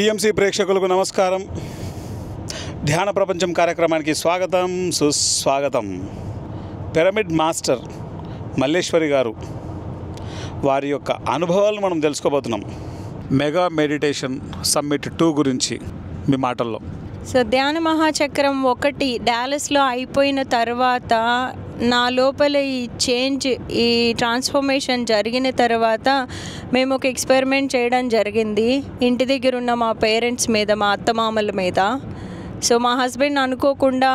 TMC ప్రేక్షకులకు నమస్కారం. ధ్యాన ప్రపంచం కార్యక్రమానికి స్వాగతం, సుస్వాగతం. పిరమిడ్ మాస్టర్ మల్లేశ్వరి గారు వారి యొక్క అనుభవాలను మనం తెలుసుకోబోతున్నాం. మెగా మెడిటేషన్ సమ్మిట్ 2 గురించి మీ మాటల్లో. సో ధ్యాన మహాచక్రం 1 డాలస్లో అయిపోయిన తర్వాత నా లోపల ఈ చేంజ్, ఈ ట్రాన్స్ఫర్మేషన్ జరిగిన తర్వాత మేము ఒక ఎక్స్పెరిమెంట్ చేయడం జరిగింది ఇంటి దగ్గర ఉన్న మా పేరెంట్స్ మీద, మా అత్తమామల మీద. సో మా హస్బెండ్ అనుకోకుండా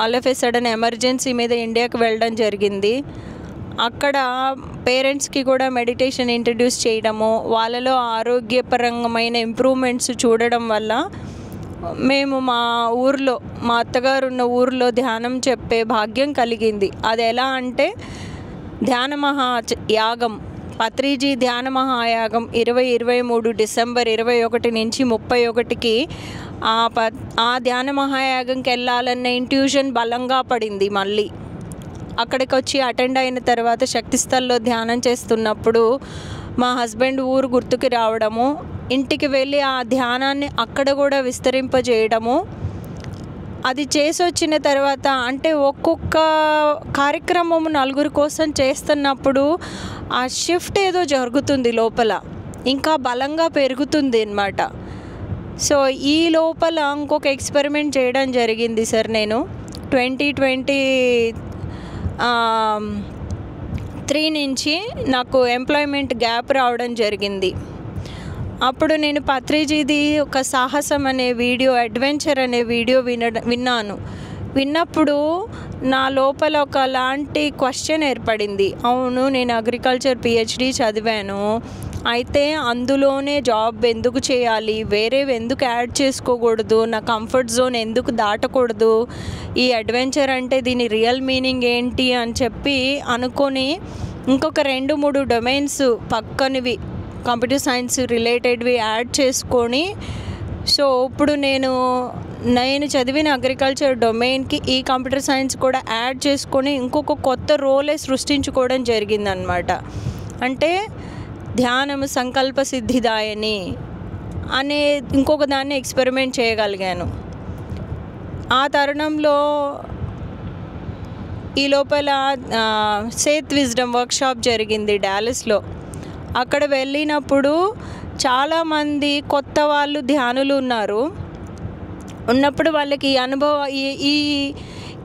all of a sudden emergency మీద ఇండియాకి వెళ్ళడం జరిగింది. అక్కడ పేరెంట్స్కి కూడా మెడిటేషన్ ఇంట్రడ్యూస్ చేయడము, వాళ్ళలో ఆరోగ్యపరమైన ఇంప్రూవ్మెంట్స్ చూడడం వల్ల మేము మా ఊర్లో, మా అత్తగారు ఉన్న ఊర్లో ధ్యానం చెప్పే భాగ్యం కలిగింది. అది ఎలా అంటే ధ్యాన మహాయాగం, పత్రిజీ ధ్యాన మహాయాగం 2023 డిసెంబర్ 21 నుంచి 31కి ఆ ధ్యాన మహాయాగంకి వెళ్ళాలన్న ఇంట్యూషన్ బలంగా పడింది. మళ్ళీ అక్కడికి వచ్చి అటెండ్ అయిన తర్వాత శక్తిస్థల్లో ధ్యానం చేస్తున్నప్పుడు మా హస్బెండ్ ఊరు గుర్తుకి రావడము, ఇంటికి వెళ్ళి ఆ ధ్యానాన్ని అక్కడ కూడా విస్తరింపజేయడము. అది చేసి వచ్చిన తర్వాత అంటే ఒక్కొక్క కార్యక్రమము నలుగురి కోసం చేస్తున్నప్పుడు ఆ షిఫ్ట్ ఏదో జరుగుతుంది లోపల, ఇంకా బలంగా పెరుగుతుంది అన్నమాట. సో ఈ లోపల ఇంకొక ఎక్స్పెరిమెంట్ చేయడం జరిగింది సార్. నేను 2023 నుంచి నాకు ఎంప్లాయ్మెంట్ గ్యాప్ రావడం జరిగింది. అప్పుడు నేను పత్రిజీది ఒక సాహసం అనే వీడియో, అడ్వెంచర్ అనే వీడియో విన్నాను. విన్నప్పుడు నా లోపల ఒకలాంటి క్వశ్చన్ ఏర్పడింది. అవును, నేను అగ్రికల్చర్ పిహెచ్డి చదివాను, అయితే అందులోనే జాబ్ ఎందుకు చేయాలి, వేరేవి ఎందుకు యాడ్ చేసుకోకూడదు, నా కంఫర్ట్ జోన్ ఎందుకు దాటకూడదు, ఈ అడ్వెంచర్ అంటే దీని రియల్ మీనింగ్ ఏంటి అని చెప్పి అనుకొని ఇంకొక 2-3 డొమైన్స్ పక్కనివి కంప్యూటర్ సైన్స్ రిలేటెడ్వి యాడ్ చేసుకొని, సో ఇప్పుడు నేను చదివిన అగ్రికల్చర్ డొమైన్కి ఈ కంప్యూటర్ సైన్స్ కూడా యాడ్ చేసుకొని ఇంకొక కొత్త రోలే సృష్టించుకోవడం జరిగిందనమాట. అంటే ధ్యానము సంకల్ప సిద్ధిదాయని అనే ఇంకొక దాన్ని ఎక్స్పెరిమెంట్ చేయగలిగాను. ఆ తరుణంలో ఈ లోపల సేత్ విజ్డమ్ వర్క్షాప్ జరిగింది డాలస్లో. అక్కడ వెళ్ళినప్పుడు చాలామంది కొత్త వాళ్ళు ధ్యానులు ఉన్నప్పుడు వాళ్ళకి ఈ అనుభవం, ఈ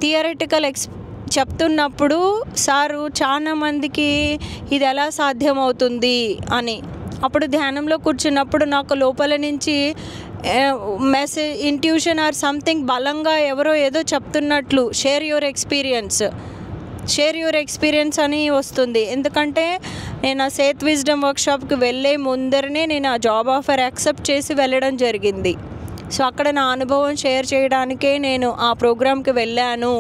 థియరిటికల్ చెప్తున్నప్పుడు సారు చాలామందికి ఇది ఎలా సాధ్యమవుతుంది అని. అప్పుడు ధ్యానంలో కూర్చున్నప్పుడు నాకు లోపల నుంచి మెసేజ్, ఇంట్యూషన్ ఆర్ సంథింగ్ బలంగా ఎవరో ఏదో చెప్తున్నట్లు, షేర్ యువర్ ఎక్స్పీరియన్స్ అని వస్తుంది. ఎందుకంటే నేను ఆ సేత్ విజ్డమ్ వర్క్షాప్కి వెళ్ళే ముందరనే నేను ఆ జాబ్ ఆఫర్ యాక్సెప్ట్ చేసి వెళ్ళడం జరిగింది. సో అక్కడ నా అనుభవం షేర్ చేయడానికే నేను ఆ ప్రోగ్రామ్కి వెళ్ళాను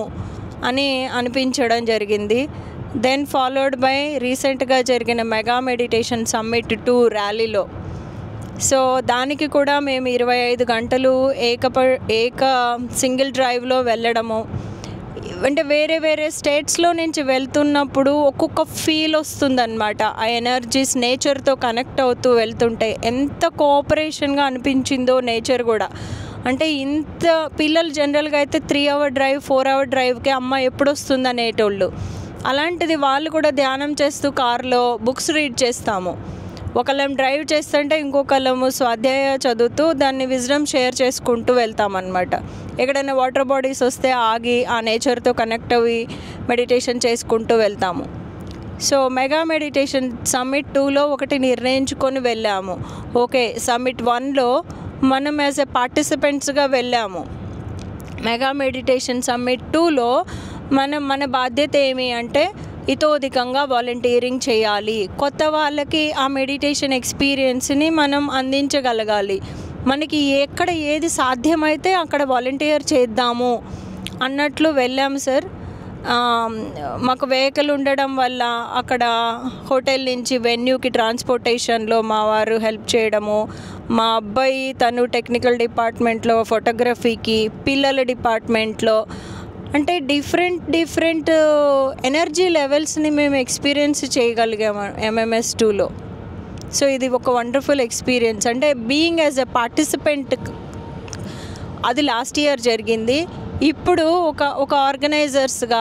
అని అనిపించడం జరిగింది. దెన్ ఫాలోడ్ బై రీసెంట్గా జరిగిన మెగా మెడిటేషన్ సమ్మిట్ 2 ర్యాలీలో. సో దానికి కూడా మేము 25 గంటలు ఏక సింగిల్ డ్రైవ్లో వెళ్ళడము. అంటే వేరే స్టేట్స్లో నుంచి వెళ్తున్నప్పుడు ఒక్కొక్క ఫీల్ వస్తుందన్నమాట. ఆ ఎనర్జీస్ నేచర్తో కనెక్ట్ అవుతూ వెళ్తుంటే ఎంత కోఆపరేషన్గా అనిపించిందో నేచర్ కూడా. అంటే ఇంత పిల్లలు జనరల్గా అయితే 3 అవర్ డ్రైవ్ 4 అవర్ డ్రైవ్కి అమ్మ ఎప్పుడు వస్తుంది అనేటోళ్ళు. అలాంటిది వాళ్ళు కూడా ధ్యానం చేస్తూ కార్లో బుక్స్ రీడ్ చేస్తాము. ఒకళ్ళం డ్రైవ్ చేస్తుంటే ఇంకొకళ్ళము స్వాధ్యాయ చదువుతూ దాన్ని విజ్డమ్ షేర్ చేసుకుంటూ వెళ్తామన్నమాట. ఎక్కడైనా వాటర్ బాడీస్ వస్తే ఆగి ఆ నేచర్తో కనెక్ట్ అయ్యి మెడిటేషన్ చేసుకుంటూ వెళ్తాము. సో మెగా మెడిటేషన్ సమ్మిట్ 2లో ఒకటి నిర్ణయించుకొని వెళ్ళాము. ఓకే, సమ్మిట్ 1లో మనం యాజ్ ఎ పార్టిసిపెంట్స్గా వెళ్ళాము. మెగా మెడిటేషన్ సమ్మిట్ 2లో మన బాధ్యత ఏమి అంటే ఇతోధికంగా వాలంటీరింగ్ చేయాలి. కొత్త వాళ్ళకి ఆ మెడిటేషన్ ఎక్స్పీరియన్స్ని మనం అందించగలగాలి. మనకి ఎక్కడ ఏది సాధ్యమైతే అక్కడ వాలంటీర్ చేద్దాము అన్నట్లు వెళ్ళాము సార్. మాకు వెహికల్ ఉండడం వల్ల అక్కడ హోటల్ నుంచి వెన్యూకి ట్రాన్స్పోర్టేషన్లో మా వారు హెల్ప్ చేయడము, మా అబ్బాయి తను టెక్నికల్ డిపార్ట్మెంట్లో ఫోటోగ్రఫీకి, పిల్లల డిపార్ట్మెంట్లో, అంటే డిఫరెంట్ ఎనర్జీ లెవెల్స్ని మేము ఎక్స్పీరియన్స్ చేయగలిగాము MMS 2లో. సో ఇది ఒక వండర్ఫుల్ ఎక్స్పీరియన్స్. అంటే బీయింగ్ యాజ్ ఎ పార్టిసిపెంట్ అది లాస్ట్ ఇయర్ జరిగింది. ఇప్పుడు ఒక ఆర్గనైజర్స్గా,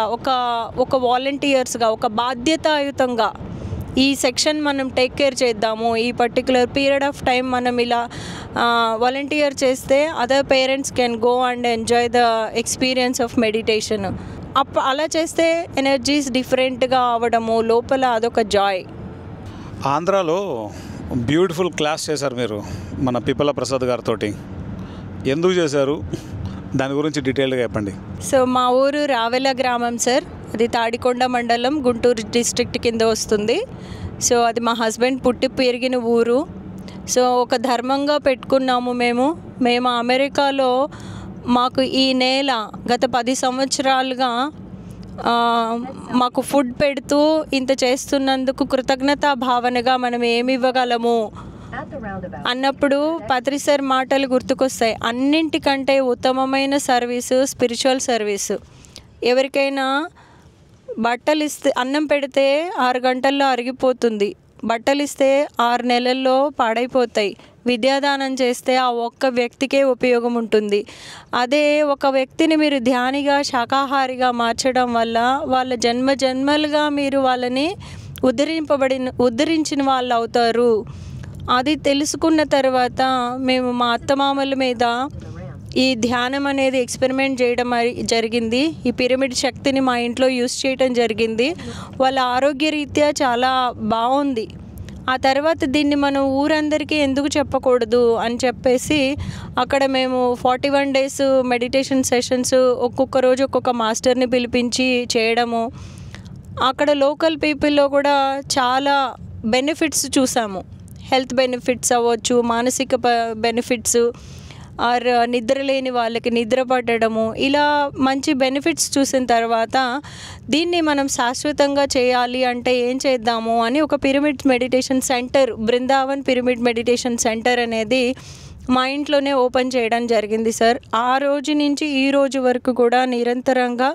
ఒక వాలంటీర్స్గా, ఒక బాధ్యతాయుతంగా ఈ సెక్షన్ మనం టేక్ కేర్ చేద్దాము, ఈ పర్టికులర్ పీరియడ్ ఆఫ్ టైం మనం ఇలా వాలంటీర్ చేస్తే other parents can go and enjoy the experience of meditation. అలా చేస్తే ఎనర్జీస్ డిఫరెంట్గా అవ్వడము, లోపల అదొక జాయ్. ఆంధ్రాలో బ్యూటిఫుల్ క్లాస్ చేశారు మీరు మన పిప్పల ప్రసాద్ గారితో. ఎందుకు చేశారు, దాని గురించి డీటెయిల్గా చెప్పండి. సో మా ఊరు రావెల గ్రామం సార్. అది తాడికొండ మండలం, గుంటూరు డిస్ట్రిక్ట్ కింద వస్తుంది. సో అది మా హస్బెండ్ పుట్టి పెరిగిన ఊరు. సో ఒక ధర్మంగా పెట్టుకున్నాము మేము అమెరికాలో మాకు ఈ నేల గత 10 సంవత్సరాలుగా మాకు ఫుడ్ పెడుతూ ఇంత చేస్తున్నందుకు కృతజ్ఞతా భావనగా మనం ఏమి ఇవ్వగలము అన్నప్పుడు పత్రి సార్ మాటలు గుర్తుకొస్తాయి. అన్నింటికంటే ఉత్తమమైన సర్వీసు స్పిరిచువల్ సర్వీసు. ఎవరికైనా బట్టలు ఇస్తే, అన్నం పెడితే 6 గంటల్లో అరిగిపోతుంది, బట్టలు ఇస్తే 6 నెలల్లో పాడైపోతాయి. విద్యాదానం చేస్తే ఆ ఒక్క వ్యక్తికే ఉపయోగం ఉంటుంది. అదే ఒక వ్యక్తిని మీరు ధ్యానిగా, శాకాహారిగా మార్చడం వల్ల వాళ్ళ జన్మలుగా మీరు వాళ్ళని ఉద్ధరించిన వాళ్ళు అవుతారు. అది తెలుసుకున్న తర్వాత మేము మా అత్తమామల మీద ఈ ధ్యానం అనేది ఎక్స్పెరిమెంట్ చేయడం జరిగింది. ఈ పిరమిడ్ శక్తిని మా ఇంట్లో యూస్ చేయడం జరిగింది. వాళ్ళ ఆరోగ్యరీత్యా చాలా బాగుంది. ఆ తర్వాత దీన్ని మనం ఊరందరికీ ఎందుకు చెప్పకూడదు అని చెప్పేసి అక్కడ మేము 41 days మెడిటేషన్ సెషన్స్ ఒక్కొక్క రోజు ఒక్కొక్క మాస్టర్ని పిలిపించి చేయడము. అక్కడ లోకల్ పీపుల్లో కూడా చాలా బెనిఫిట్స్ చూసాము. హెల్త్ బెనిఫిట్స్ అవ్వచ్చు, మానసిక బెనిఫిట్స్, ఆర్ నిద్ర లేని వాళ్ళకి నిద్ర పట్టడము, ఇలా మంచి బెనిఫిట్స్ చూసిన తర్వాత దీన్ని మనం శాశ్వతంగా చేయాలి అంటే ఏం చేద్దాము అని ఒక pyramid meditation centre, Brindavan pyramid meditation centre అనేది మా ఇంట్లోనే ఓపెన్ చేయడం జరిగింది సార్. ఆ రోజు నుంచి ఈ రోజు వరకు కూడా నిరంతరంగా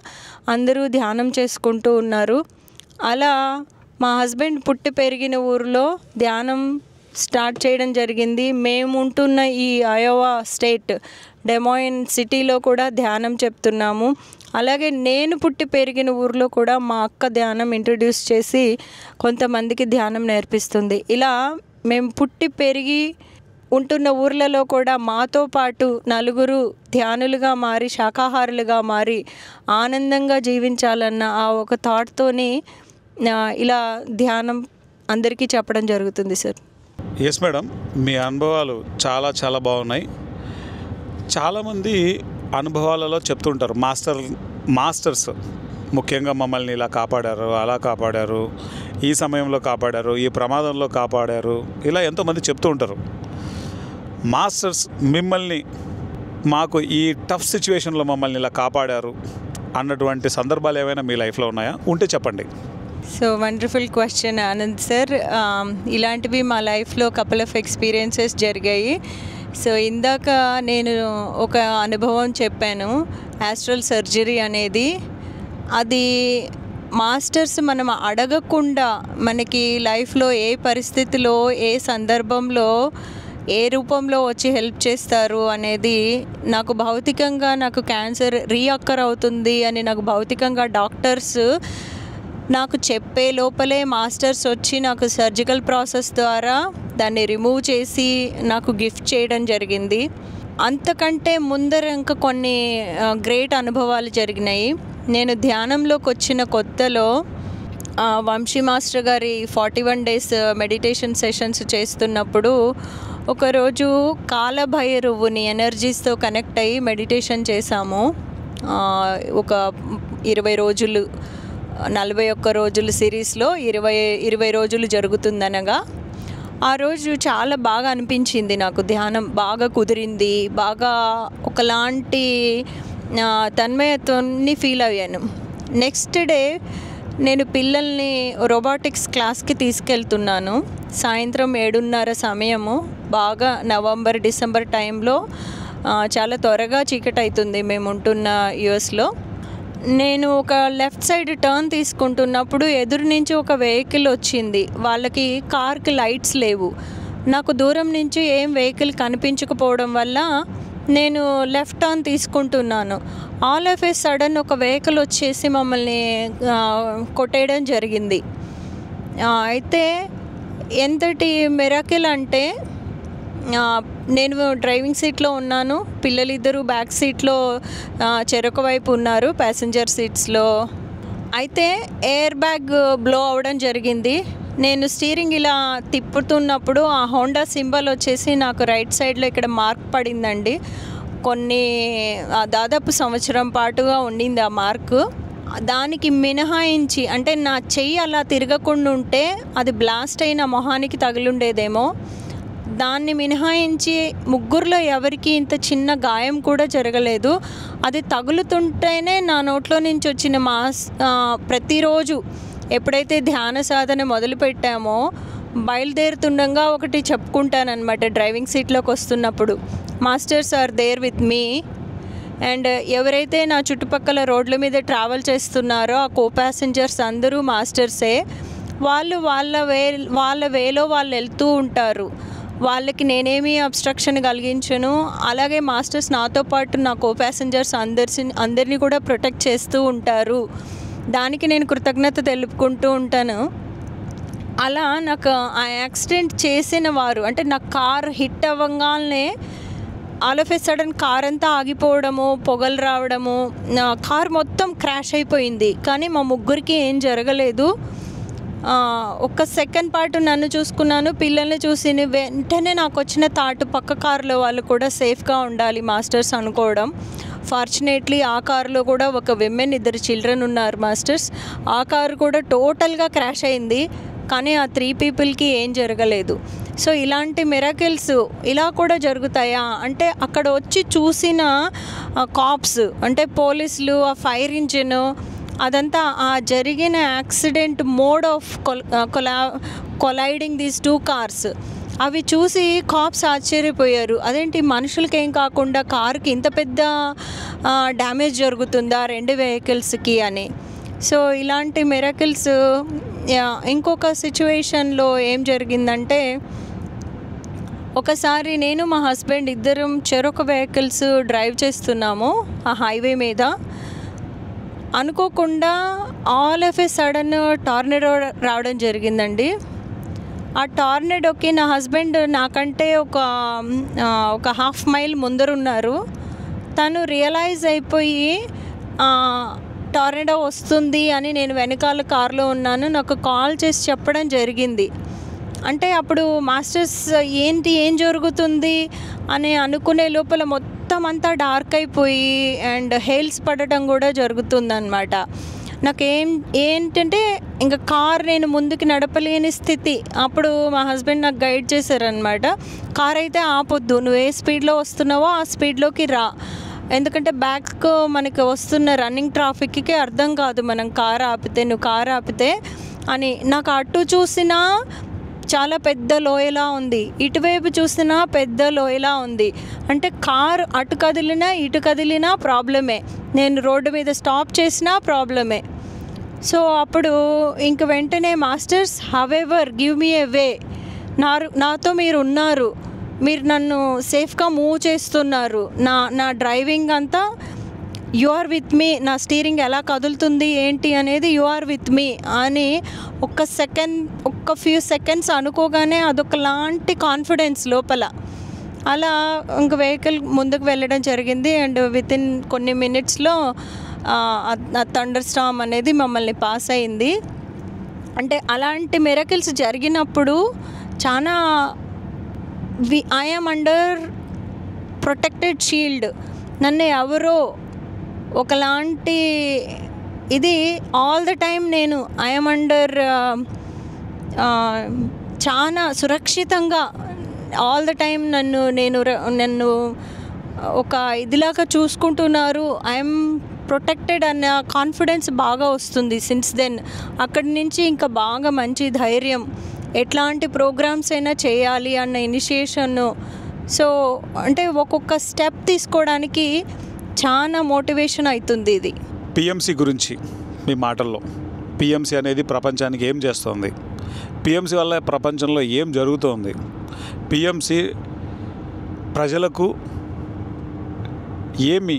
అందరూ ధ్యానం చేసుకుంటూ ఉన్నారు. అలా మా హస్బెండ్ పుట్టి పెరిగిన ఊరిలో ధ్యానం స్టార్ట్ చేయడం జరిగింది. మేము ఉంటున్న ఈ అయోవా స్టేట్ డెమోయిన్ సిటీలో కూడా ధ్యానం చెప్తున్నాము. అలాగే నేను పుట్టి పెరిగిన ఊరిలో కూడా మా అక్క ధ్యానం ఇంట్రడ్యూస్ చేసి కొంతమందికి ధ్యానం నేర్పిస్తుంది. ఇలా మేము పుట్టి పెరిగి ఉంటున్న ఊర్లలో కూడా మాతో పాటు నలుగురు ధ్యానులుగా మారి, శాకాహారులుగా మారి ఆనందంగా జీవించాలన్న ఆ ఒక థాట్తోని ఇలా ధ్యానం అందరికీ చెప్పడం జరుగుతుంది సార్. ఎస్ మేడం, మీ అనుభవాలు చాలా చాలా బాగున్నాయి. చాలామంది అనుభవాలలో చెప్తుంటారు, మాస్టర్స్ ముఖ్యంగా మమ్మల్ని ఇలా కాపాడారు, అలా కాపాడారు, ఈ సమయంలో కాపాడారు, ఈ ప్రమాదంలో కాపాడారు, ఇలా ఎంతోమంది చెప్తూ ఉంటారు. మాస్టర్స్ మిమ్మల్ని మాకు ఈ టఫ్ సిచ్యువేషన్లో మమ్మల్ని ఇలా కాపాడారు అన్నటువంటి సందర్భాలు ఏమైనా మీ లైఫ్లో ఉన్నాయా? ఉంటే చెప్పండి. So wonderful question Anand sir. ఇలాంటివి మా లైఫ్లో కపుల్ ఆఫ్ ఎక్స్పీరియన్సెస్ జరిగాయి. సో ఇందాక నేను ఒక అనుభవం చెప్పాను, యాస్ట్రల్ సర్జరీ అనేది. అది మాస్టర్స్ మనం అడగకుండా మనకి లైఫ్లో ఏ పరిస్థితిలో, ఏ సందర్భంలో, ఏ రూపంలో వచ్చి హెల్ప్ చేస్తారు అనేది నాకు భౌతికంగా, నాకు క్యాన్సర్ రీఅక్కర్ అవుతుంది అని నాకు భౌతికంగా డాక్టర్స్ నాకు చెప్పే లోపలే మాస్టర్స్ వచ్చి నాకు సర్జికల్ ప్రాసెస్ ద్వారా దాన్ని రిమూవ్ చేసి నాకు గిఫ్ట్ చేయడం జరిగింది. అంతకంటే ముందర ఇంకా కొన్ని గ్రేట్ అనుభవాలు జరిగినాయి. నేను ధ్యానంలోకి వచ్చిన కొత్తలో వంశీ మాస్టర్ గారి 41 days మెడిటేషన్ సెషన్స్ చేస్తున్నప్పుడు ఒకరోజు కాలభైరవుని ఎనర్జీస్తో కనెక్ట్ అయ్యి మెడిటేషన్ చేశాము. ఒక 20 రోజులు, 41 రోజుల సిరీస్లో 20 రోజులు జరుగుతుందనగా ఆ రోజు చాలా బాగా అనిపించింది నాకు. ధ్యానం బాగా కుదిరింది, బాగా ఒకలాంటి తన్మయత్వాన్ని ఫీల్ అయ్యాను. నెక్స్ట్ డే నేను పిల్లల్ని రోబోటిక్స్ క్లాస్కి తీసుకెళ్తున్నాను. సాయంత్రం 7:30 సమయము. బాగా నవంబర్, డిసెంబర్ టైంలో చాలా త్వరగా చీకటి అవుతుంది మేము ఉంటున్న యుఎస్లో. నేను ఒక లెఫ్ట్ సైడ్ టర్న్ తీసుకుంటున్నప్పుడు ఎదురు నుంచి ఒక వెహికల్ వచ్చింది. వాళ్ళకి కార్కి లైట్స్ లేవు. నాకు దూరం నుంచి ఏం వెహికల్ కనిపించకపోవడం వల్ల నేను లెఫ్ట్ టర్న్ తీసుకుంటున్నాను. ఆల్ ఆఫ్ ఏ సడన్ ఒక వెహికల్ వచ్చేసి మమ్మల్ని కొట్టేయడం జరిగింది. అయితే ఎంతటి మిరాకిల్ అంటే, నేను డ్రైవింగ్ సీట్లో ఉన్నాను, పిల్లలిద్దరూ బ్యాక్ సీట్లో చెరొక వైపు ఉన్నారు ప్యాసింజర్ సీట్స్లో. అయితే ఎయిర్ బ్యాగ్ బ్లో అవ్వడం జరిగింది. నేను స్టీరింగ్ ఇలా తిప్పుతున్నప్పుడు ఆ హోండా సింబల్ వచ్చేసి నాకు రైట్ సైడ్లో ఇక్కడ మార్క్ పడిందండి. దాదాపు సంవత్సరం పాటుగా ఉండింది ఆ మార్కు. దానికి మినహాయించి అంటే నా చెయ్యి అలా తిరగకుండా ఉంటే అది బ్లాస్ట్ అయిన మొహానికి తగిలుండేదేమో. దాన్ని మినహాయించి ముగ్గురులో ఎవరికి ఇంత చిన్న గాయం కూడా జరగలేదు. అది తగులుతుంటేనే నా నోట్లో నుంచి వచ్చిన ప్రతిరోజు ఎప్పుడైతే ధ్యాన సాధన మొదలుపెట్టామో బయలుదేరుతుండగా ఒకటి చెప్పుకుంటానన్నమాట. డ్రైవింగ్ సీట్లోకి వస్తున్నప్పుడు masters are there with me, and ఎవరైతే నా చుట్టుపక్కల రోడ్ల మీద ట్రావెల్ చేస్తున్నారో ఆ కో ప్యాసింజర్స్ అందరూ మాస్టర్సే. వాళ్ళు వాళ్ళ వేలో వాళ్ళు వెళ్తూ ఉంటారు. వాళ్ళకి నేనేమీ అబ్స్ట్రక్షన్ కలిగించను. అలాగే మాస్టర్స్ నాతో పాటు నా కో ప్యాసింజర్స్ అందరినీ కూడా ప్రొటెక్ట్ చేస్తూ ఉంటారు. దానికి నేను కృతజ్ఞత తెలుపుకుంటూ ఉంటాను. అలా నాకు ఆ యాక్సిడెంట్ చేసిన వారు అంటే నా కార్ హిట్ అవ్వగానే all of A sudden car అంతా ఆగిపోవడము, పొగలు రావడము, కార్ మొత్తం క్రాష్ అయిపోయింది. కానీ మా ముగ్గురికి ఏం జరగలేదు. ఒక్క సెకండ్ పాటు నన్ను చూసుకున్నాను, పిల్లల్ని చూసి వెంటనే నాకు వచ్చిన థాట్ పక్క కారులో వాళ్ళు కూడా సేఫ్గా ఉండాలి మాస్టర్స్ అనుకోవడం. ఫార్చునేట్లీ ఆ కారులో కూడా ఒక విమెన్, 2 చిల్డ్రన్ ఉన్నారు మాస్టర్స్. ఆ కారు కూడా టోటల్గా క్రాష్ అయింది, కానీ ఆ 3 పీపుల్కి ఏం జరగలేదు. సో ఇలాంటి మిరాకిల్స్ ఇలా కూడా జరుగుతాయా అంటే, అక్కడ వచ్చి చూసిన కాప్స్ అంటే పోలీసులు, ఆ ఫైర్ ఇంజిన్, అదంతా ఆ జరిగిన accident mode of colliding these 2 cars అవి చూసి కాప్స్ ఆశ్చర్యపోయారు. అదేంటి మనుషులకి ఏం కాకుండా కార్కి ఇంత పెద్ద డ్యామేజ్ జరుగుతుందా 2 వెహికల్స్కి అని. సో ఇలాంటి మిరాకిల్స్. ఇంకొక సిచ్యువేషన్లో ఏం జరిగిందంటే, ఒకసారి నేను మా హస్బెండ్ ఇద్దరం చెరొక వెహికల్స్ డ్రైవ్ చేస్తున్నాము ఆ హైవే మీద. అనుకోకుండా all of A sudden tornado రావడం జరిగిందండి. ఆ టార్నడోకి నా హస్బెండ్ నాకంటే ఒక హాఫ్ మైల్ ముందరున్నారు. తను రియలైజ్ అయిపోయి టార్నడో వస్తుంది అని నేను వెనకాల కారులో ఉన్నాను, నాకు కాల్ చేసి చెప్పడం జరిగింది. అంటే అప్పుడు మాస్టర్స్ ఏం జరుగుతుంది అని అనుకునే లోపల మొత్తం అంతా డార్క్ అయిపోయి అండ్ హెయిల్స్ పడటం కూడా జరుగుతుందన్నమాట. ఏంటంటే ఇంకా కార్ నేను ముందుకు నడపలేని స్థితి. అప్పుడు మా హస్బెండ్ నాకు గైడ్ చేశారనమాట. కార్ అయితే ఆపొద్దు, నువ్వు ఏ స్పీడ్లో వస్తున్నావో ఆ స్పీడ్లోకి రా, ఎందుకంటే బ్యాక్ మనకి వస్తున్న రన్నింగ్ ట్రాఫిక్కి అర్థం కాదు మనం నువ్వు కార్ ఆపితే అని. నాకు అటు చూసినా చాలా పెద్ద లోయలా ఉంది, ఇటువైపు చూసినా పెద్ద లోయలా ఉంది. అంటే కారు అటు కదిలినా ఇటు కదిలినా ప్రాబ్లమే, నేను రోడ్డు మీద స్టాప్ చేసినా ప్రాబ్లమే. సో అప్పుడు ఇంక వెంటనే మాస్టర్స్ హవెవర్ గివ్ మీ ఏ వే, నాతో మీరు ఉన్నారు, మీరు నన్ను సేఫ్గా మూవ్ చేస్తున్నారు, నా డ్రైవింగ్ అంతా యు ఆర్ విత్ మీ, నా స్టీరింగ్ ఎలా కదులుతుంది ఏంటి అనేది యు ఆర్ విత్ మీ అని ఒక్క ఫ్యూ సెకండ్స్ అనుకోగానే అదొకలాంటి కాన్ఫిడెన్స్ లోపల. అలా ఇంక వెహికల్ ముందుకు వెళ్ళడం జరిగింది. అండ్ వితిన్ కొన్ని మినిట్స్లో థండర్ స్టార్మ్ అనేది మమ్మల్ని పాస్ అయింది. అంటే అలాంటి మిరకిల్స్ జరిగినప్పుడు చాలా I am under protected shield. నన్ను ఎవరో ఒకలాంటి ఇది ఆల్ ద టైం నేను ఐ యామ్ అండర్ చాలా సురక్షితంగా ఆల్ ద టైం నన్ను ఒక ఇదిలాగా చూసుకుంటున్నారు. ఐఎమ్ ప్రొటెక్టెడ్ అన్న కాన్ఫిడెన్స్ బాగా వస్తుంది. సిన్స్ దెన్ అక్కడి నుంచి ఇంకా బాగా మంచి ధైర్యం, ఎట్లాంటి ప్రోగ్రామ్స్ అయినా చేయాలి అన్న ఇనిషియేషన్ను. సో అంటే ఒక్కొక్క స్టెప్ తీసుకోవడానికి చాలా మోటివేషన్ అవుతుంది ఇది. పిఎంసి గురించి మీ మాటల్లో, పిఎంసి అనేది ప్రపంచానికి ఏం చేస్తుంది, పిఎంసి వల్ల ప్రపంచంలో ఏం జరుగుతోంది, పిఎంసి ప్రజలకు ఏమి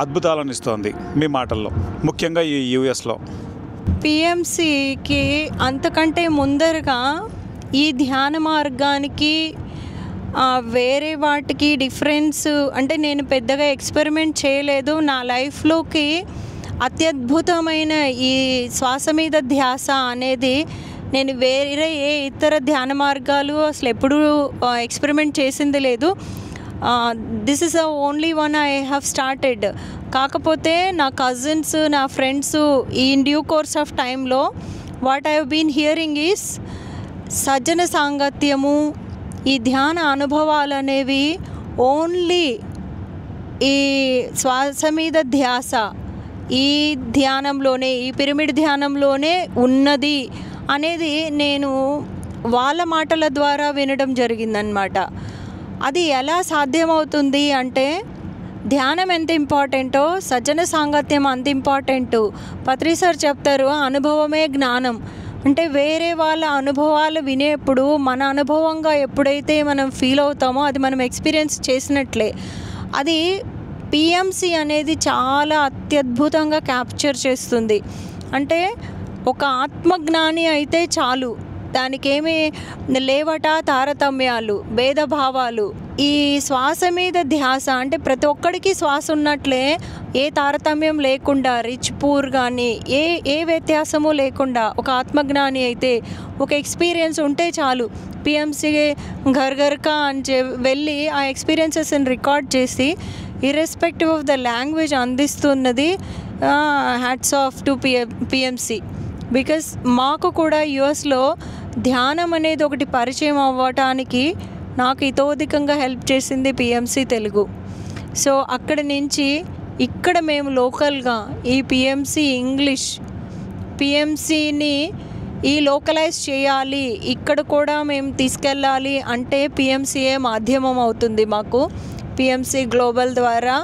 అద్భుతాలను ఇస్తోంది మీ మాటల్లో, ముఖ్యంగా ఈ యూఎస్లో? పిఎంసికి అంతకంటే ముందరగా ఈ ధ్యాన మార్గానికి వేరే వాటికి డిఫరెన్స్ అంటే నేను పెద్దగా ఎక్స్పెరిమెంట్ చేయలేదు. నా లైఫ్లోకి అత్యద్భుతమైన ఈ శ్వాస మీద ధ్యాస అనేది నేను వేరే ఏ ఇతర ధ్యాన మార్గాలు అసలు ఎప్పుడూ ఎక్స్పెరిమెంట్ చేసింది లేదు. This is the only one I have started. కాకపోతే నా కజిన్స్, నా friends in due course of టైంలో what I have been hearing is సజ్జన సాంగత్యము, ఈ ధ్యాన అనుభవాలు అనేవి ఓన్లీ ఈ శ్వాస మీద ధ్యాస ఈ ధ్యానంలోనే, ఈ పిరమిడ్ ధ్యానంలోనే ఉన్నది అనేది నేను వాళ్ళ మాటల ద్వారా వినడం జరిగిందనమాట. అది ఎలా సాధ్యమవుతుంది అంటే ధ్యానం ఎంత ఇంపార్టెంటో సజ్జన సాంగత్యం అంత ఇంపార్టెంటు. పత్రి సార్ చెప్తారు, అనుభవమే జ్ఞానం. అంటే వేరే వాళ్ళ అనుభవాలు వినేప్పుడు మన అనుభవంగా ఎప్పుడైతే మనం ఫీల్ అవుతామో అది మనం ఎక్స్పీరియన్స్ చేసినట్లే. అది పిఎంసి అనేది చాలా అత్యద్భుతంగా క్యాప్చర్ చేస్తుంది. అంటే ఒక ఆత్మజ్ఞాని అయితే చాలు, దానికేమీ లేవట తారతమ్యాలు, భేదభావాలు. ఈ శ్వాస మీద ధ్యాస అంటే ప్రతి ఒక్కడికి శ్వాస ఉన్నట్లే, ఏ తారతమ్యం లేకుండా, రిచ్ పూర్ కానీ ఏ వ్యత్యాసము లేకుండా ఒక ఆత్మజ్ఞాని అయితే ఒక ఎక్స్పీరియన్స్ ఉంటే చాలు. పిఎంసి ఘర్ ఘర్కా అని వెళ్ళి ఆ ఎక్స్పీరియన్సెస్ని రికార్డ్ చేసి ఇర్రెస్పెక్టివ్ ఆఫ్ ద లాంగ్వేజ్ అందిస్తున్నది. Hats off to PMC. Because మాకు కూడా యుఎస్లో ధ్యానం అనేది ఒకటి పరిచయం అవ్వటానికి నాకు ఇతోధికంగా హెల్ప్ చేసింది పిఎంసి తెలుగు. సో అక్కడి నుంచి ఇక్కడ మేము లోకల్గా ఈ పిఎంసి ఇంగ్లీష్, పిఎంసిని ఈ లోకలైజ్ చేయాలి, ఇక్కడ కూడా మేము తీసుకెళ్ళాలి అంటే పిఎంసిఏ మాధ్యమం అవుతుంది మాకు. పిఎంసి గ్లోబల్ ద్వారా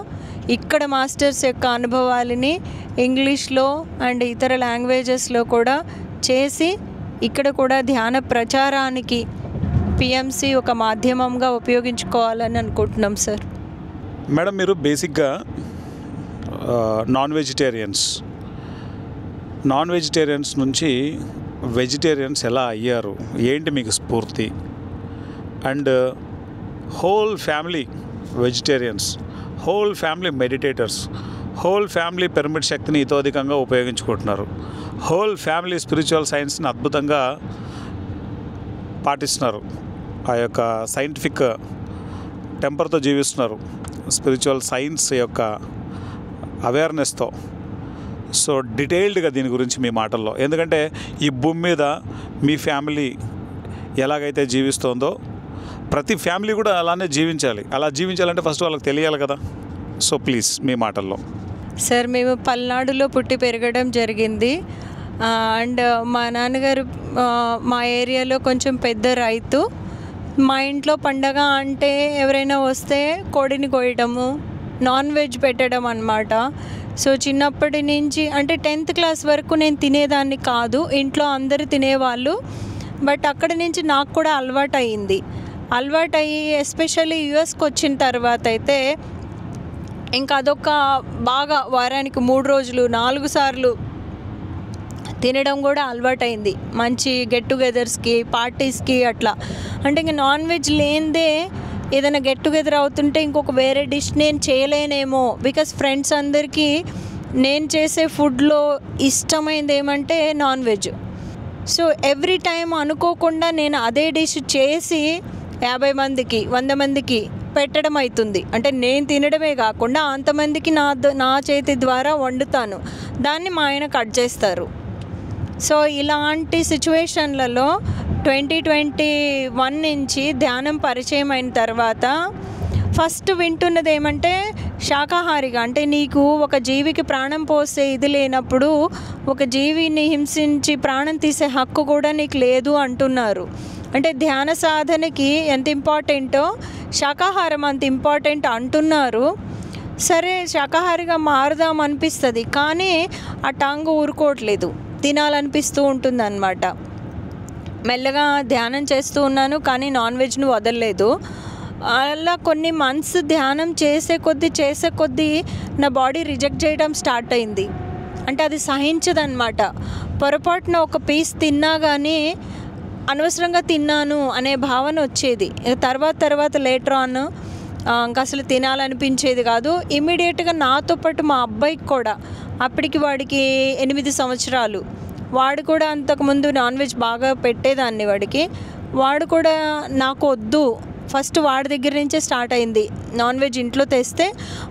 ఇక్కడ మాస్టర్స్ యొక్క అనుభవాలని ఇంగ్లీష్లో అండ్ ఇతర లాంగ్వేజెస్లో కూడా చేసి ఇక్కడ కూడా ధ్యాన ప్రచారానికి పిఎంసి ఒక మాధ్యమంగా ఉపయోగించుకోవాలని అనుకుంటున్నాం సార్. మేడం, మీరు బేసిక్గా నాన్ వెజిటేరియన్స్ నుంచి వెజిటేరియన్స్ ఎలా అయ్యారు, ఏంటి మీకు స్ఫూర్తి? And whole family vegetarians, whole family meditators, whole family pyramid శక్తిని ఇతోధికంగా ఉపయోగించుకుంటున్నారు. హోల్ ఫ్యామిలీ స్పిరిచువల్ సైన్స్ని అద్భుతంగా పాటిస్తున్నారు. ఆ యొక్క సైంటిఫిక్ టెంపర్తో జీవిస్తున్నారు, స్పిరిచువల్ సైన్స్ యొక్క అవేర్నెస్తో. సో డీటెయిల్డ్గా దీని గురించి మీ మాటల్లో, ఎందుకంటే ఈ భూమి మీద మీ ఫ్యామిలీ ఎలాగైతే జీవిస్తోందో ప్రతి ఫ్యామిలీ కూడా అలానే జీవించాలి. అలా జీవించాలంటే ఫస్ట్ వాళ్ళకి తెలియాలి కదా. సో ప్లీజ్ మీ మాటల్లో. సార్, మేము పల్నాడులో పుట్టి పెరగడం జరిగింది. అండ్ మా నాన్నగారు మా ఏరియాలో కొంచెం పెద్ద రైతు. మా ఇంట్లో పండగ అంటే ఎవరైనా వస్తే కోడిని కోయడము, నాన్ వెజ్ పెట్టడం అన్నమాట. సో చిన్నప్పటి నుంచి అంటే 10th క్లాస్ వరకు నేను తినేదాన్ని కాదు, ఇంట్లో అందరూ తినేవాళ్ళు. బట్ అక్కడి నుంచి నాకు కూడా అలవాటయ్యి ఎస్పెషల్లీ యుఎస్కి వచ్చిన తర్వాత అయితే ఇంకా అదొక బాగా వారానికి 3 రోజులు 4 సార్లు తినడం కూడా అలవాటైంది. మంచి గెట్ టుగెదర్స్కి, పార్టీస్కి అట్లా. అంటే ఇంకా నాన్ వెజ్ లేనిదే ఏదైనా గెట్ టుగెదర్ అవుతుంటే ఇంకొక వేరే డిష్ నేను చేయలేనేమో. బికాస్ ఫ్రెండ్స్ అందరికీ నేను చేసే ఫుడ్లో ఇష్టమైంది ఏమంటే non veg. So every time అనుకోకుండా నేను అదే డిష్ చేసి 50 మందికి 100 మందికి పెట్టడం అవుతుంది. అంటే నేను తినడమే కాకుండా అంతమందికి నా చేతి ద్వారా వండుతాను, దాన్ని మా ఆయన కట్ చేస్తారు. సో ఇలాంటి సిచ్యువేషన్లలో 2021 నుంచి ధ్యానం పరిచయం అయిన తర్వాత ఫస్ట్ వింటున్నది ఏమంటే శాకాహారిగా, అంటే నీకు ఒక జీవికి ప్రాణం పోసే ఇది లేనప్పుడు ఒక జీవిని హింసించి ప్రాణం తీసే హక్కు కూడా నీకు లేదు అంటున్నారు. అంటే ధ్యాన సాధనకి ఎంత ఇంపార్టెంటో శాకాహారం అంత ఇంపార్టెంట్ అంటున్నారు. సరే శాకాహారిగా మారుదాం అనిపిస్తుంది, కానీ ఆ టంగ్ ఊరుకోవట్లేదు, తినాలనిపిస్తూ ఉంటుంది అన్నమాట. మెల్లగా ధ్యానం చేస్తూ ఉన్నాను, కానీ నాన్ వెజ్ను వదలలేదు. అలా కొన్ని మంత్స్ ధ్యానం చేసే కొద్దీ నా బాడీ రిజెక్ట్ చేయడం స్టార్ట్ అయింది. అంటే అది సహించదన్నమాట. పొరపాటున ఒక పీస్ తిన్నా కానీ అనవసరంగా తిన్నాను అనే భావన వచ్చేది. తర్వాత లేటర్ ఆన్ ఇంకా అసలు తినాలనిపించేది కాదు. ఇమీడియట్గా నాతో పాటు మా అబ్బాయికి కూడా, అప్పటికి వాడికి 8 సంవత్సరాలు, వాడు కూడా అంతకుముందు నాన్ వెజ్ బాగా పెట్టేదాన్ని వాడికి. వాడు కూడా నాకు వద్దు, ఫస్ట్ వాడి దగ్గర నుంచే స్టార్ట్ అయింది. నాన్ వెజ్ ఇంట్లో తెస్తే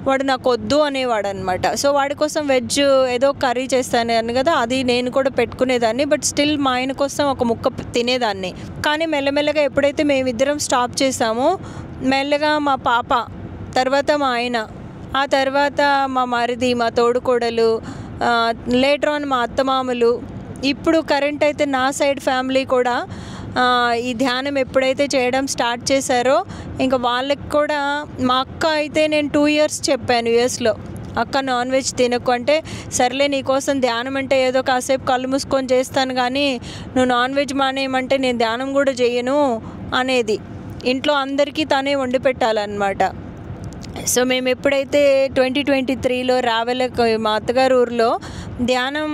వాడు నాకు వద్దు అనేవాడు అనమాట. సో వాడి కోసం వెజ్ ఏదో కర్రీ చేస్తాను కదా, అది నేను కూడా పెట్టుకునేదాన్ని. బట్ స్టిల్ మా ఆయన కోసం ఒక ముక్క తినేదాన్ని. కానీ మెల్లమెల్లగా ఎప్పుడైతే మేమిద్దరం స్టాప్ చేసామో, మెల్లగా మా పాప, తర్వాత మా ఆయన, ఆ తర్వాత మా మరిది, మా తోడుకోడలు, లేటర్ ఆన్ మా అత్తమామలు, ఇప్పుడు కరెంట్ అయితే నా సైడ్ ఫ్యామిలీ కూడా ఈ ధ్యానం ఎప్పుడైతే చేయడం స్టార్ట్ చేశారో, ఇంకా వాళ్ళకి కూడా, మా అక్క అయితే నేను 2 years చెప్పాను యూఎస్లో, అక్క నాన్ వెజ్ తినకు అంటే, సర్లే నీకోసం ధ్యానం అంటే ఏదో కాసేపు కళ్ళు మూసుకొని చేస్తాను, కానీ నువ్వు నాన్ వెజ్ మానేయమంటే నేను ధ్యానం కూడా చేయను అనేది. ఇంట్లో అందరికీ తనే వండి పెట్టాలన్నమాట. సో మేము ఎప్పుడైతే 2023లో రావెలకు మా అత్తగారు ఊరిలో ధ్యానం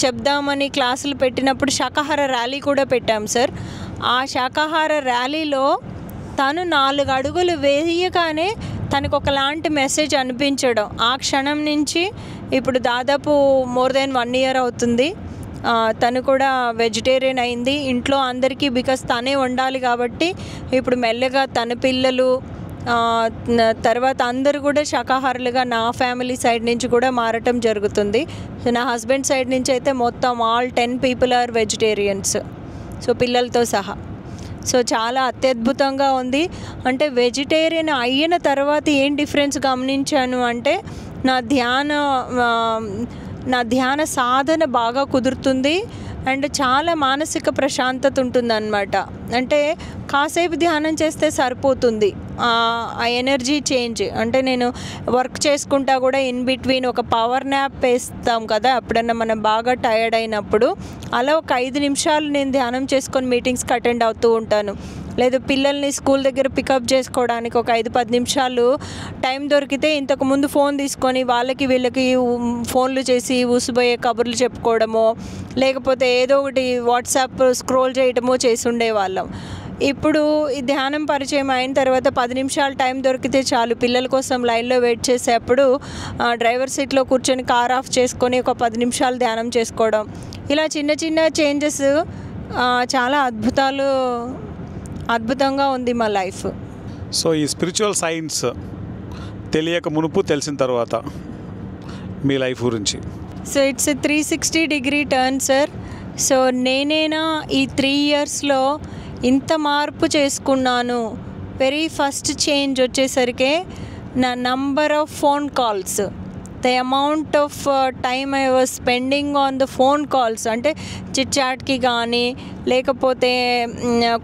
చెప్దామని క్లాసులు పెట్టినప్పుడు శాకాహార ర్యాలీ కూడా పెట్టాం సార్. ఆ శాకాహార ర్యాలీలో తను 4 అడుగులు వేయగానే తనకు ఒకలాంటి మెసేజ్ అనిపించడం, ఆ క్షణం నుంచి ఇప్పుడు దాదాపు మోర్ దెన్ 1 year అవుతుంది. తను కూడా వెజిటేరియన్ అయింది. ఇంట్లో అందరికీ, బికాస్ తనే వండాలి కాబట్టి ఇప్పుడు మెల్లగా తన పిల్లలు, తర్వాత అందరూ కూడా శాకాహారులుగా నా ఫ్యామిలీ సైడ్ నుంచి కూడా మారటం జరుగుతుంది. సో నా హస్బెండ్ సైడ్ నుంచి అయితే మొత్తం all 10 people are vegetarians, so పిల్లలతో సహా. సో చాలా అత్యద్భుతంగా ఉంది. అంటే వెజిటేరియన్ అయిన తర్వాత ఏం డిఫరెన్స్ గమనించాను అంటే, నా ధ్యాన సాధన బాగా కుదురుతుంది అండ్ చాలా మానసిక ప్రశాంతత ఉంటుందన్నమాట. అంటే కాసేపు ధ్యానం చేస్తే సరిపోతుంది, ఆ ఎనర్జీ చేంజ్. అంటే నేను వర్క్ చేసుకుంటా కూడా ఇన్ బిట్వీన్ ఒక పవర్ న్యాప్ వేస్తాం కదా ఎప్పుడన్నా మనం బాగా టైర్డ్ అయినప్పుడు, అలా ఒక 5 నిమిషాలు నేను ధ్యానం చేసుకొని మీటింగ్స్కి అటెండ్ అవుతూ ఉంటాను. లేదు పిల్లల్ని స్కూల్ దగ్గర పికప్ చేసుకోవడానికి ఒక 5-10 నిమిషాలు టైం దొరికితే, ఇంతకుముందు ఫోన్ తీసుకొని వీళ్ళకి ఫోన్లు చేసి ఊసిపోయే కబుర్లు చెప్పుకోవడమో, లేకపోతే ఏదో ఒకటి వాట్సాప్ స్క్రోల్ చేయడమో చేసి ఉండేవాళ్ళం. ఇప్పుడు ఈ ధ్యానం పరిచయం అయిన తర్వాత 10 నిమిషాలు టైం దొరికితే చాలు, పిల్లల కోసం లైన్లో వెయిట్ చేసేప్పుడు డ్రైవర్ సీట్లో కూర్చొని కార్ ఆఫ్ చేసుకొని ఒక 10 నిమిషాలు ధ్యానం చేసుకోవడం, ఇలా చిన్న చేంజెస్ చాలా అద్భుతంగా ఉంది మా లైఫ్. సో ఈ స్పిరిచువల్ సైన్స్ తెలియక మునుపు, తెలిసిన తర్వాత మీ లైఫ్ గురించి? So it's 360 turn sir. So నేనేనా ఈ 3 yearsలో ఇంత మార్పు చేసుకున్నాను. వెరీ ఫస్ట్ చేంజ్ వచ్చేసరికి నా number of phone calls, the amount of time I was spending on the phone calls, అంటే చిట్ చాట్కి కానీ లేకపోతే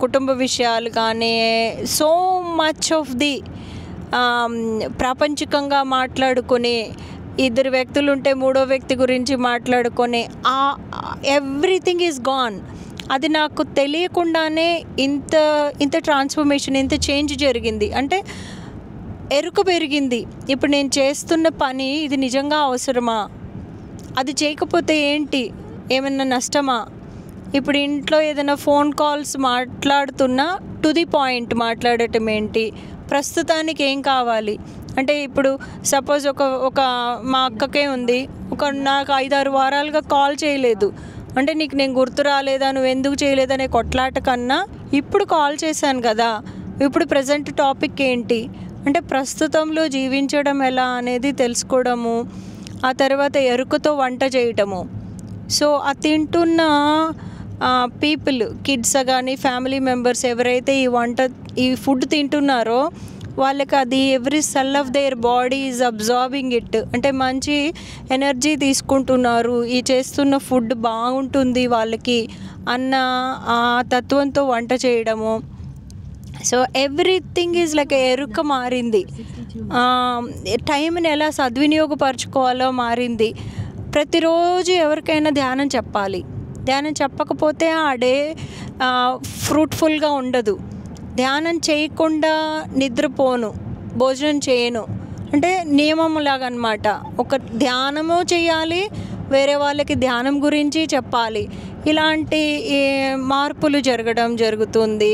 కుటుంబ విషయాలు కానీ, సో మచ్ ఆఫ్ ది ప్రాపంచికంగా మాట్లాడుకొని, 2 వ్యక్తులు ఉంటే 3వ వ్యక్తి గురించి మాట్లాడుకొని, ఎవ్రీథింగ్ ఈజ్ గాన్. అది నాకు తెలియకుండానే ఇంత ట్రాన్స్ఫర్మేషన్, ఇంత చేంజ్ జరిగింది. అంటే ఎరుక పెరిగింది. ఇప్పుడు నేను చేస్తున్న పని ఇది నిజంగా అవసరమా, అది చేయకపోతే ఏంటి, ఏమైనా నష్టమా? ఇప్పుడు ఇంట్లో ఏదైనా ఫోన్ కాల్స్ మాట్లాడుతున్నా టు ది పాయింట్ మాట్లాడటం ఏంటి, ప్రస్తుతానికి ఏం కావాలి అంటే, ఇప్పుడు సపోజ్ ఒక మా అక్కకే ఉంది, నాకు 5-6 వారాలుగా కాల్ చేయలేదు అంటే, నీకు నేను గుర్తు రాలేదా, నువ్వు ఎందుకు చేయలేదనే కొట్లాట కన్నా ఇప్పుడు కాల్ చేశాను కదా, ఇప్పుడు ప్రజెంట్ టాపిక్ ఏంటి అంటే, ప్రస్తుతంలో జీవించడం ఎలా అనేది తెలుసుకోవడము, ఆ తర్వాత ఎరుకతో వంట చేయటము. సో ఆ తింటున్న పీపుల్, కిడ్స్ కానీ ఫ్యామిలీ మెంబర్స్ ఎవరైతే ఈ ఫుడ్ తింటున్నారో వాళ్ళకి అది every cell of their body is absorbing it, అంటే మంచి ఎనర్జీ తీసుకుంటున్నారు, ఈ చేస్తున్న ఫుడ్ బాగుంటుంది వాళ్ళకి అన్న ఆ తత్వంతో వంట చేయడము. సో ఎవ్రీథింగ్ ఈజ్ లైక్ ఎరుక మారింది. టైంని ఎలా సద్వినియోగపరచుకోవాలో మారింది. ప్రతిరోజు ఎవరికైనా ధ్యానం చెప్పాలి. ధ్యానం చెప్పకపోతే ఆ డే ఫ్రూట్ఫుల్గా ఉండదు. ధ్యానం చేయకుండా నిద్రపోను, భోజనం చేయను అంటే నియమంలాగా అనమాట. ఒక ధ్యానము చేయాలి, వేరే వాళ్ళకి ధ్యానం గురించి చెప్పాలి. ఇలాంటి మార్పులు జరుగుతుంది.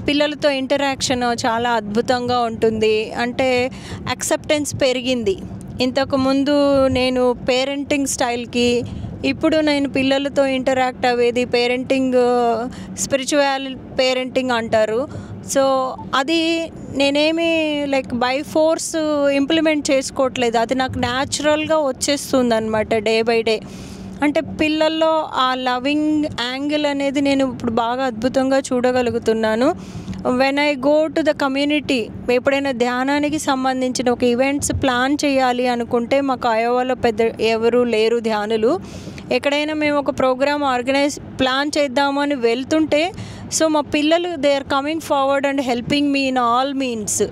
పిల్లలతో ఇంటరాక్షన్ చాలా అద్భుతంగా ఉంటుంది. అంటే యాక్సెప్టెన్స్ పెరిగింది. ఇంతకుముందు నేను పేరెంటింగ్ స్టైల్కి, ఇప్పుడు నేను పిల్లలతో ఇంటరాక్ట్ అయ్యేది పేరెంటింగ్, స్పిరిచువల్ పేరెంటింగ్ అంటారు. సో అది నేనేమి లైక్ బై ఫోర్స్ ఇంప్లిమెంట్ చేసుకోవట్లేదు. అది నాకు న్యాచురల్గా వచ్చేస్తుంది అనమాట డే బై డే. అంటే పిల్లల్లో ఆ లవింగ్ యాంగిల్ అనేది నేను ఇప్పుడు బాగా అద్భుతంగా చూడగలుగుతున్నాను. When I go to the community, ఎప్పుడైనా ధ్యానానికి సంబంధించిన ఒక ఈవెంట్స్ ప్లాన్ చేయాలి అనుకుంటే, మాకు అయోవాలో పెద్ద ఎవరు లేరు ధ్యానులు. ఎక్కడైనా మేము ఒక ప్రోగ్రామ్ ప్లాన్ చేద్దామని వెళ్తుంటే, సో మా పిల్లలు they are coming forward and helping me in all means.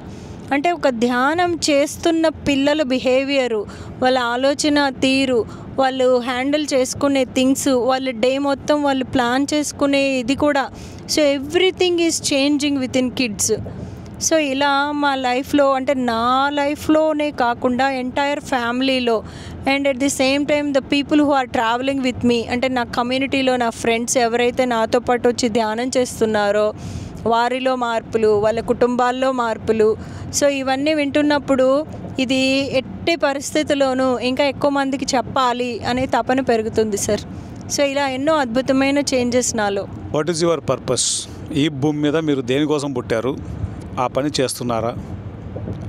అంటే ఒక ధ్యానం చేస్తున్న పిల్లల బిహేవియరు, వాళ్ళ ఆలోచన తీరు, వాళ్ళు హ్యాండిల్ చేసుకునే థింగ్స్, వాళ్ళ డే మొత్తం వాళ్ళు ప్లాన్ చేసుకునే ఇది కూడా, so everything is changing with in kids. So ఇలా మా లైఫ్లో, అంటే నా లైఫ్లోనే కాకుండా ఎంటైర్ ఫ్యామిలీలో, and at the same time the people who are travelling with me, అంటే నా కమ్యూనిటీలో నా ఫ్రెండ్స్ ఎవరైతే నాతో పాటు వచ్చి ధ్యానం చేస్తున్నారో వారిలో మార్పులు, వాళ్ళ కుటుంబాల్లో మార్పులు. సో ఇవన్నీ వింటున్నప్పుడు ఇది ఎట్టి పరిస్థితుల్లోనూ ఇంకా ఎక్కువ మందికి చెప్పాలి అనే తపన పెరుగుతుంది సార్. సో ఇలా ఎన్నో అద్భుతమైన చేంజెస్ నాలో. What is your purpose? ఈ భూమి మీద మీరు దేనికోసం పుట్టారు? ఆ పని చేస్తున్నారా?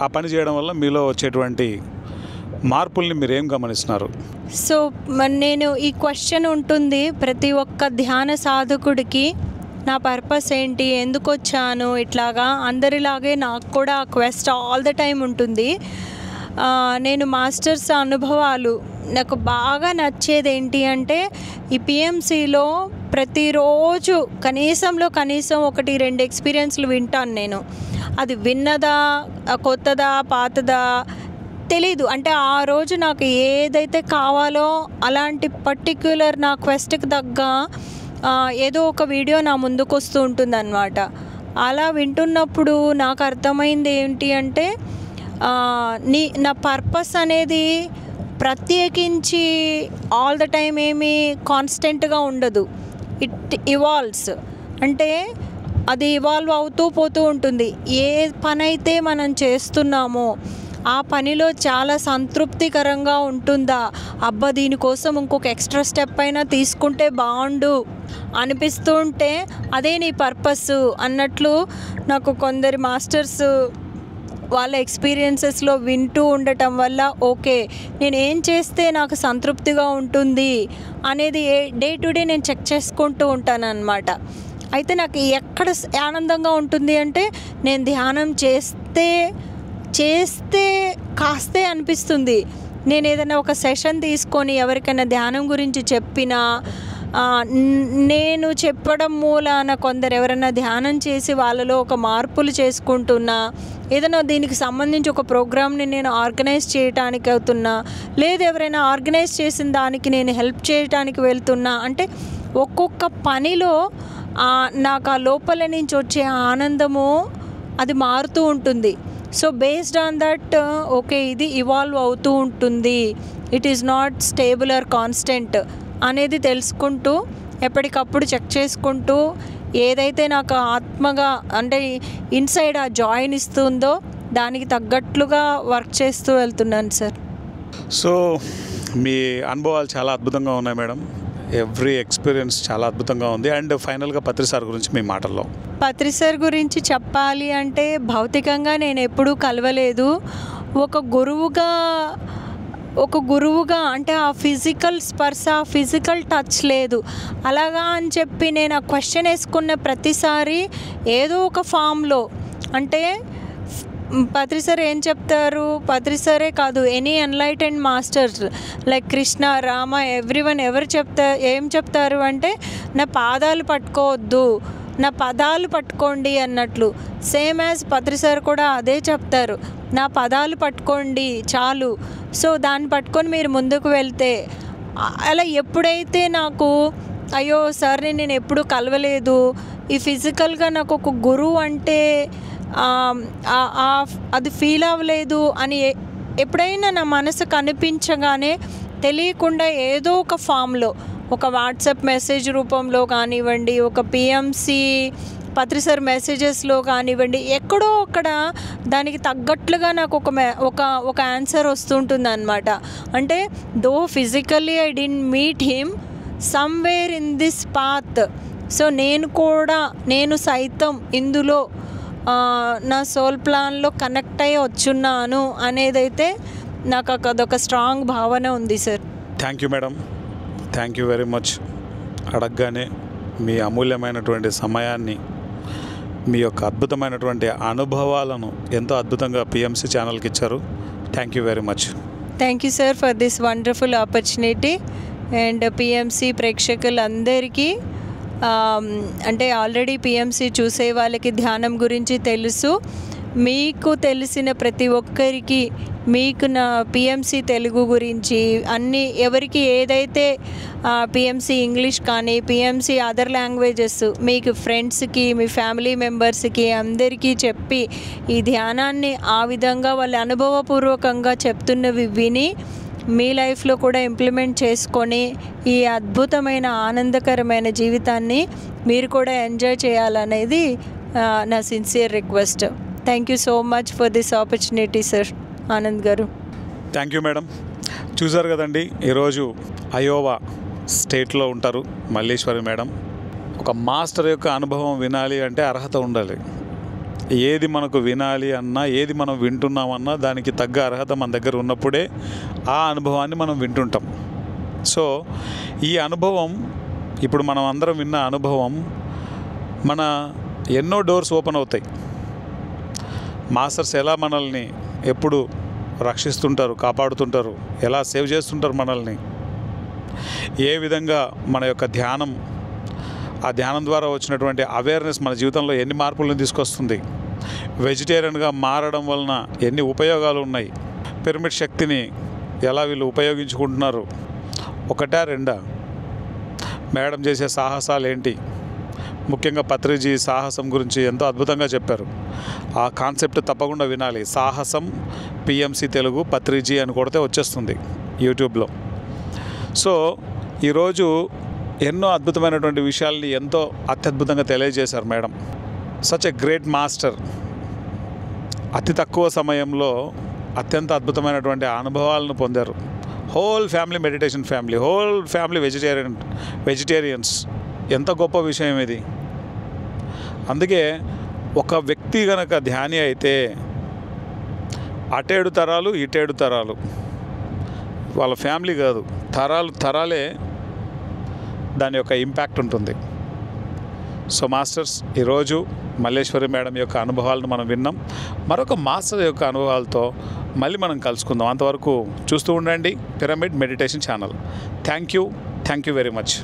ఆ పని చేయడం వల్ల మీలో వచ్చేటువంటి మార్పుల్ని మీరు ఏం గమనిస్తున్నారు? సో నేను ఈ క్వశ్చన్ ఉంటుంది ప్రతి ఒక్క ధ్యాన సాధకుడికి. నా పర్పస్ ఏంటి, ఎందుకు వచ్చాను, ఇట్లాగా అందరిలాగే నాకు కూడా ఆ క్వెస్ట్ ఆల్ ద టైం ఉంటుంది. నేను మాస్టర్స్ అనుభవాలు నాకు బాగా నచ్చేది ఏంటి అంటే, ఈ పిఎంసిలో ప్రతిరోజు కనీసం 1-2 ఎక్స్పీరియన్స్లు వింటాను నేను. అది విన్నదా, కొత్తదా, పాతదా తెలీదు. అంటే ఆ రోజు నాకు ఏదైతే కావాలో అలాంటి పర్టిక్యులర్ నా క్వెస్ట్కి తగ్గ ఏదో ఒక వీడియో నా ముందుకు వస్తూ ఉంటుందన్నమాట. అలా వింటున్నప్పుడు నాకు అర్థమైంది ఏంటి అంటే, నా పర్పస్ అనేది ప్రత్యేకించి ఆల్ ద టైం ఏమీ కాన్స్టెంట్గా ఉండదు. It evolves. అంటే అది ఇవాల్వ్ అవుతూ పోతూ ఉంటుంది. ఏ పని అయితే మనం చేస్తున్నామో ఆ పనిలో చాలా సంతృప్తికరంగా ఉంటుందా, అబ్బా దీనికోసం ఇంకొక ఎక్స్ట్రా స్టెప్ అయినా తీసుకుంటే బాగుండు అనిపిస్తూ ఉంటే అదే నీ పర్పస్ అన్నట్లు నాకు కొందరి మాస్టర్స్ వాళ్ళ ఎక్స్పీరియన్సెస్లో వింటూ ఉండటం వల్ల, ఓకే నేను ఏం చేస్తే నాకు సంతృప్తిగా ఉంటుంది అనేది డే టు డే నేను చెక్ చేసుకుంటూ ఉంటాను అన్నమాట. అయితే నాకు ఎక్కడ ఆనందంగా ఉంటుంది అంటే, నేను ధ్యానం చేస్తే కాస్తే అనిపిస్తుంది. నేను ఏదైనా ఒక సెషన్ తీసుకొని ఎవరికైనా ధ్యానం గురించి చెప్పినా, నేను చెప్పడం మూలాన కొందరు ఎవరైనా ధ్యానం చేసి వాళ్ళలో ఒక మార్పులు చేసుకుంటున్నా, ఏదైనా దీనికి సంబంధించి ఒక ప్రోగ్రామ్ని నేను ఆర్గనైజ్ చేయడానికి అవుతున్నా, లేదు ఎవరైనా ఆర్గనైజ్ చేసిన దానికి నేను హెల్ప్ చేయడానికి వెళ్తున్నా, అంటే ఒక్కొక్క పనిలో నాకు ఆ లోపల నుంచి వచ్చే ఆనందము అది మారుతూ ఉంటుంది. So based on that, okay ఇది ఇవాల్వ్ అవుతూ ఉంటుంది, it is not stable or constant అనేది తెలుసుకుంటూ ఎప్పటికప్పుడు చెక్ చేసుకుంటూ, ఏదైతే నాకు ఆత్మగా అంటే ఇన్సైడ్ ఆ జాయిన్ ఇస్తుందో దానికి తగ్గట్లుగా వర్క్ చేస్తూ వెళ్తున్నాను సార్. సో మీ అనుభవాలు చాలా అద్భుతంగా ఉన్నాయి మేడం. ఎవ్రీ ఎక్స్పీరియన్స్ చాలా అద్భుతంగా ఉంది. అండ్ ఫైనల్గా పత్రి సార్ గురించి మీ మాటల్లో. పత్రి సార్ గురించి చెప్పాలి అంటే, భౌతికంగా నేను ఎప్పుడూ కలవలేదు. ఒక గురువుగా అంటే ఆ ఫిజికల్ స్పర్శ, ఫిజికల్ టచ్ లేదు. అలాగా అని చెప్పి నేను ఆ క్వశ్చన్ వేసుకున్న ప్రతిసారి ఏదో ఒక ఫామ్లో, అంటే పత్రి సార్ ఏం చెప్తారు, పత్రి సారే కాదు any enlightened masters like Krishna, Rama, everyone ఏం చెప్తారు అంటే, నా పాదాలు పట్టుకోవద్దు, నా పదాలు పట్టుకోండి అన్నట్లు. సేమ్ యాజ్ పత్రి సార్ కూడా అదే చెప్తారు, నా పదాలు పట్టుకోండి చాలు. సో దాన్ని పట్టుకొని మీరు ముందుకు వెళ్తే, అలా ఎప్పుడైతే నాకు అయ్యో సార్ని నేను ఎప్పుడూ కలవలేదు, ఈ ఫిజికల్గా నాకు ఒక గురువు అంటే అది ఫీల్ అవ్వలేదు అని ఎప్పుడైనా నా మనసు కనిపించగానే తెలియకుండా ఏదో ఒక ఫామ్లో, ఒక వాట్సాప్ మెసేజ్ రూపంలో కానివ్వండి, ఒక పిఎంసి పత్రి సార్ మెసేజెస్లో కానివ్వండి, ఎక్కడో అక్కడ దానికి తగ్గట్లుగా నాకు ఒక ఆన్సర్ వస్తుంటుంది అనమాట. అంటే though physically I didn't meet him, somewhere in this path. So నేను సైతం ఇందులో నా సోల్ ప్లాన్లో కనెక్ట్ అయ్యి వచ్చున్నాను అనేదైతే నాకు అదొక స్ట్రాంగ్ భావన ఉంది sir. Thank you madam, thank you very much. అడగగానే మీ అమూల్యమైనటువంటి సమయాన్ని, మీ యొక్క అద్భుతమైనటువంటి అనుభవాలను ఎంతో అద్భుతంగా పిఎంసి ఛానల్కి ఇచ్చారు. Thank you very much. Thank you sir for this wonderful opportunity. And PMC ప్రేక్షకులందరికీ, అంటే ఆల్రెడీ పిఎంసి చూసే వాళ్ళకి ధ్యానం గురించి తెలుసు. మీకు తెలిసిన ప్రతి ఒక్కరికి, మీకు నా పిఎంసి తెలుగు గురించి అన్నీ, ఎవరికి ఏదైతే పిఎంసి ఇంగ్లీష్ కానీ పిఎంసి అదర్ లాంగ్వేజెస్ మీకు ఫ్రెండ్స్కి, మీ ఫ్యామిలీ మెంబర్స్కి అందరికీ చెప్పి ఈ ధ్యానాన్ని ఆ విధంగా వాళ్ళ అనుభవపూర్వకంగా చెప్తున్నవి విని మీ లైఫ్లో కూడా ఇంప్లిమెంట్ చేసుకొని ఈ అద్భుతమైన ఆనందకరమైన జీవితాన్ని మీరు కూడా ఎంజాయ్ చేయాలనేది నా sincere request. Thank you so much for this opportunity sir. Anand garu. Thank you madam. చూసారు కదండి, ఈరోజు అయోవా స్టేట్లో ఉంటారు మల్లేశ్వరి మేడం. ఒక మాస్టర్ యొక్క అనుభవం వినాలి అంటే అర్హత ఉండాలి. ఏది మనకు వినాలి అన్నా, ఏది మనం వింటున్నామన్నా దానికి తగ్గ అర్హత మన దగ్గర ఉన్నప్పుడే ఆ అనుభవాన్ని మనం వింటుంటాం. సో ఈ అనుభవం, ఇప్పుడు మనం అందరం విన్న అనుభవం, మన ఎన్నో డోర్స్ ఓపెన్ అవుతాయి. మాస్టర్స్ ఎలా మనల్ని ఎప్పుడు రక్షిస్తుంటారు, కాపాడుతుంటారు, ఎలా సేవ్ చేస్తుంటారు మనల్ని, ఏ విధంగా మన యొక్క ధ్యానం, ఆ ధ్యానం ద్వారా వచ్చినటువంటి అవేర్నెస్ మన జీవితంలో ఎన్ని మార్పులను తీసుకొస్తుంది, వెజిటేరియన్గా మారడం వలన ఎన్ని ఉపయోగాలు ఉన్నాయి, పిరమిడ్ శక్తిని ఎలా వీళ్ళు ఉపయోగించుకుంటున్నారు, ఒకటా రెండా, మేడం చేసే సాహసాలు ఏంటి, ముఖ్యంగా పత్రిజీ సాహసం గురించి ఎంతో అద్భుతంగా చెప్పారు. ఆ కాన్సెప్ట్ తప్పకుండా వినాలి. సాహసం పిఎంసి తెలుగు పత్రిజీ అని కొడితే వచ్చేస్తుంది యూట్యూబ్లో. సో ఈరోజు ఎన్నో అద్భుతమైనటువంటి విషయాల్ని ఎంతో అత్యద్భుతంగా తెలియజేశారు madam. Such a great master. అతి తక్కువ సమయంలో అత్యంత అద్భుతమైనటువంటి అనుభవాలను పొందారు. Whole family meditation family, whole family vegetarians. ఎంత గొప్ప విషయం ఇది. అందుకే ఒక వ్యక్తి కనుక ధ్యాని అయితే అటేడు తరాలు ఇటేడు తరాలు, వాళ్ళ ఫ్యామిలీ కాదు, తరాలే దాని యొక్క ఇంపాక్ట్ ఉంటుంది. సో మాస్టర్స్, ఈరోజు మల్లేశ్వరి మేడం యొక్క అనుభవాలను మనం విన్నాం. మరొక మాస్టర్ యొక్క అనుభవాలతో మళ్ళీ మనం కలుసుకుందాం. అంతవరకు చూస్తూ ఉండండి pyramid meditation channel. Thank you very much.